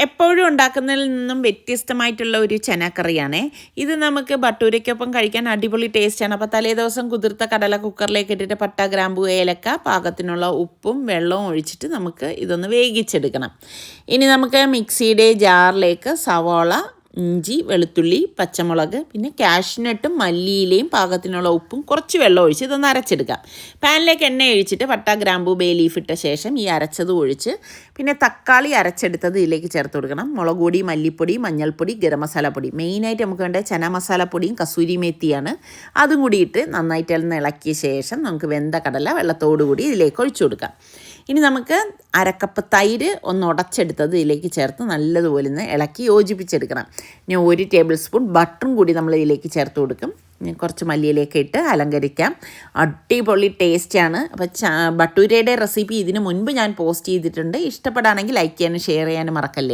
എപ്പോഴും ഉണ്ടാക്കുന്നതിൽ നിന്നും വ്യത്യസ്തമായിട്ടുള്ള ഒരു ചനാക്കറിയാണേ. ഇത് നമുക്ക് ഭട്ടൂരയ്ക്കൊപ്പം കഴിക്കാൻ അടിപൊളി ടേസ്റ്റാണ്. അപ്പോൾ തലേദിവസം കുതിർത്ത കടല കുക്കറിലേക്ക് ഇട്ടിട്ട് പട്ട, ഗ്രാമ്പൂ, ഏലക്ക, പാകത്തിനുള്ള ഉപ്പും വെള്ളവും ഒഴിച്ചിട്ട് നമുക്ക് ഇതൊന്ന് വേവിച്ചെടുക്കണം. ഇനി നമുക്ക് മിക്സിയുടെ ജാറിലേക്ക് സവാള, ഇഞ്ചി, വെളുത്തുള്ളി, പച്ചമുളക്, പിന്നെ കാഷ്നട്ടും മല്ലിയിലയും പാകത്തിനുള്ള ഉപ്പും കുറച്ച് വെള്ളം ഒഴിച്ച് ഇതൊന്ന് അരച്ചെടുക്കാം. പാനിലേക്ക് എണ്ണ ഒഴിച്ചിട്ട് പട്ട, ഗ്രാമ്പൂ, ബേ ലീഫ് ഇട്ട ശേഷം ഈ അരച്ചത് ഒഴിച്ച് പിന്നെ തക്കാളി അരച്ചെടുത്തത് ഇതിലേക്ക് ചേർത്ത് കൊടുക്കണം. മുളക് പൊടി, മല്ലിപ്പൊടി, മഞ്ഞൾപ്പൊടി, ഗരം മസാലപ്പൊടി, മെയിനായിട്ട് നമുക്ക് വേണ്ട ചന മസാലപ്പൊടിയും കസൂരി മേത്തിയാണ്. അതും കൂടി ഇട്ട് നന്നായിട്ട് ഒന്ന് ഇളക്കിയ ശേഷം നമുക്ക് വെന്ത കടല വെള്ളത്തോടു കൂടി ഇതിലേക്ക് ഒഴിച്ചു കൊടുക്കാം. ഇനി നമുക്ക് അരക്കപ്പ് തൈര് ഒന്ന് ഉടച്ചെടുത്തത് ഇതിലേക്ക് ചേർത്ത് നല്ലതുപോലെ ഒന്ന് ഇളക്കി യോജിപ്പിച്ചെടുക്കണം. ഇനി 1 ടേബിൾ സ്പൂൺ ബട്ടറും കൂടി നമ്മൾ ഇതിലേക്ക് ചേർത്ത് കൊടുക്കും. കുറച്ച് മല്ലിയിലേക്ക് ഇട്ട് അലങ്കരിക്കാം. അടിപൊളി ടേസ്റ്റാണ്. അപ്പോൾ ഭട്ടൂരയുടെ റെസിപ്പി ഇതിന് മുൻപ് ഞാൻ പോസ്റ്റ് ചെയ്തിട്ടുണ്ട്. ഇഷ്ടപ്പെടുകയാണെങ്കിൽ ലൈക്ക് ചെയ്യാനും ഷെയർ ചെയ്യാനും മറക്കല്ലേ.